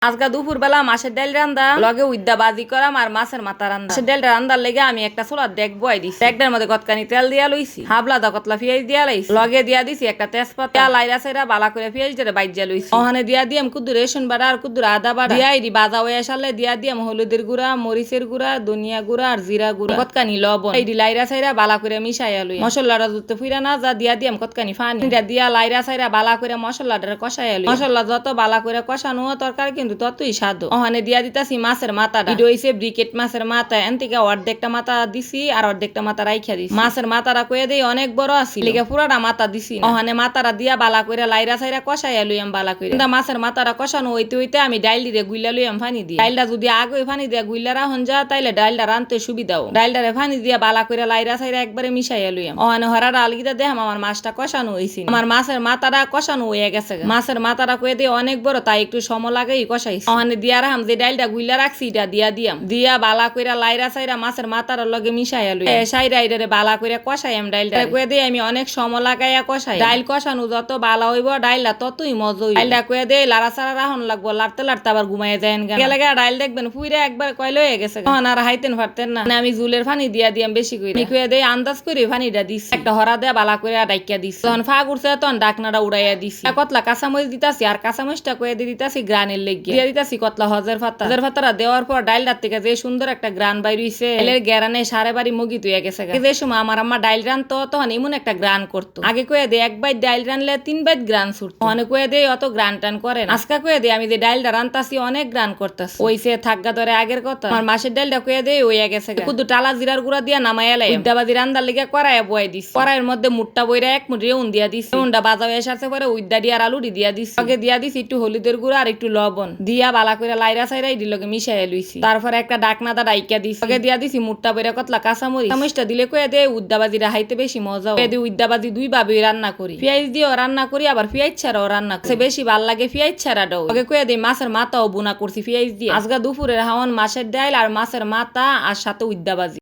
আজকা দুপুর বেলা মাছের ডাল রান্দা লগে উদ্দা বাজি করাম আর মাছের মাথা রান্দা। মাছের ডাল রান্দার লেগে আমি একটা চুলার ডেক বয় দিছি। ডেকটার মধ্যে কতখানি তেল দিয়া লইছি, হাবলা দা কতলা পেঁয়াজ দিয়া লাইছি, লগে দিয়া দিছি একটা তেজপাতা, লাইরা সাইরা বালা করে পেঁয়াজ ধরে বাইজা লইছি। ওখানে দিয়া দিয়াম কুদ্দুর রেশন বাড়া আর কুদ্দুর আদা বাড়া দিয়া ইডি বাজা হয়ে আসালে দিয়া দিয়াম হলুদের গুঁড়া, মরিচের গুঁড়া, ধনিয়া গুঁড়া আর জিরা গুঁড়া, কতখানি লবণ। ইডি লাইরা সাইরা বালা করে মিশাইয়া লই। মশলাটা যত ফুইরা না যা দিয়া দিয়াম কতখানি পানি দিয়া লাইরা সাইরা বালা করে মশলাটা কষাইয়া লই। মশলা যত বালা করে কষানো তরকারি কিন্তু ততই স্বাদ। ওখানে দিয়া দিতাছি মাছের মাথাটা, এটা হইছে ব্রিকেট মাছের মাথা। এন থেকে অর্ধেকটা মাথা দিছি আর অর্ধেকটা মাথা রাইখা দিছি। মাছের মাথাটা কয়ে দেই অনেক বড় আছিল, লেগে পুরাটা মাথা দিছি। ওখানে মাথাটা দিয়া বালা করে লাইরা সাইরা কষাইয়া লইয়াম বালা করে। মাছের মাথাটা কষানো হইতে হইতে আমি ডাইল দিয়ে গুইলা লইয়াম পানি দিয়ে। ডাইলটা যদি আগে পানি দিয়া গুইলা রাখুন যা তাইলে ডাইলটা রানতে সুবিধাও। ডাইলটারে পানি দিয়া বালা করে লাইরা সাইরা একবারে মিশাইয়া লইয়াম। ওখানে হরাটা আলগিটা দেখাম আমার মাছটা কষানো হইছে। আমার মাছের মাথাটা কষানো হয়ে গেছে। মাছের মাথাটা কয়ে দেই অনেক বড়, তাই একটু সময় লাগেই কষাইছি। ওখানে দিয়া রাখলাম যে ডাইলটা গুইলা রাখছি এটা দিয়া দিয়াম, দিয়া বালা কইরা লাইরা সাইরা মাছের মাথার লগে মিশাইয়া লই। সাইরা ইডারে বালা কইরা কষাইম ডাইলটা কয়ে দেই আমি অনেক সময় লাগাইয়া কষাই। ডাইল কষানো যত বালা হইব ডাইলটা ততই মজা হইব। ডাইলটা কয়ে দেই লাড়া সারা রাহন লাগবো, লাড়তে লাড়তে আবার ঘুমাইয়া যায়ন গেলে ডাইল দেখবেন ফুইরা একবার কয় লয়ে গেছে, তখন আর হাইতেন পারতেন না। আমি জুলের পানি দিয়া দিয়াম বেশি করে। আমি কয়ে দেই আন্দাজ করে পানিটা দিছি, একটা হরা দেয়া বালা করে ডাইকা দিছি। তখন ফাঁক উঠছে তখন ডাকনাটা উড়াইয়া দিছি। কতলা কাঁচামরিচ দিতাছি আর কাঁচামরিচটা কয়ে দিয়ে দিতাছি গ্রানের লেগে দিয়া দিতাছি কতলা হজের ফাতারা দেওয়ার পর ডাইলটার থেকে যে সুন্দর একটা গ্রান বাইর হইছে, ডাইলের গ্যারানে সারে বাড়ি মুগি তুইয়া গেছে। যে সময় আমার আম্মা ডাইল রানতো তখন এমন একটা গ্রান করতো। আগে কয়ে দে এক বাইট ডাইল রানলে 3 বাইট গ্রান ছুটতো, অনেক কয়ে দে অত গ্রান টান করে না। আজকা কয়ে দে আমি যে ডাইলটা রানতাছি অনেক গ্রান করতাছি। ওইসে থাকগা ধরে আগের কথা আমার মাসের ডাইলটা কয়ে দে হইয়া গেছে। শুধু টালা জিরার গুঁড়া দিয়া নামাইয়া লাই উদ্দাবাজি রান্দার লিগে কড়াইয়া বয়ে দিস। কড়াইয়ের মধ্যে মুটটা বইরা এক মুঠ রেউন দিয়া দিস। রেউনটা বাজা হয়ে আসার পরে উদ্দা দিয়ে আর আলুটি দিয়া দিস। আগে দিয়া দিস একটু হলুদের গুঁড়া আর একটু লবণ দিয়া বালা করে লাইরা সাইরা ইডি লগে মিশাইয়া লইছি। তারপরে একটা ডাকনাদা ডাইকা দিছি। আগে দিয়া দিছি মুটটা বইরা কতলা কাঁচামরিচ। কাঁচামরিচটা দিলে কয়ে দে উদ্দাবাজিরা হাইতে বেশি মজা হয়। উদ্দাবাজি দুই ভাবে রান্না করি, পেঁয়াজ দিয়েও রান্না করি আবার পেঁয়াজ ছাড়াও রান্না করি। বেশি ভাল লাগে পেঁয়াজ ছাড়াটাও। আগে কয়ে দে মাছের মাথাও বুনা করছি পেঁয়াজ দিয়ে। আজকা দুপুরের হাওয়ান মাছের ডাইল আর মাছের মাথা আর সাথে উদ্দাবাজি।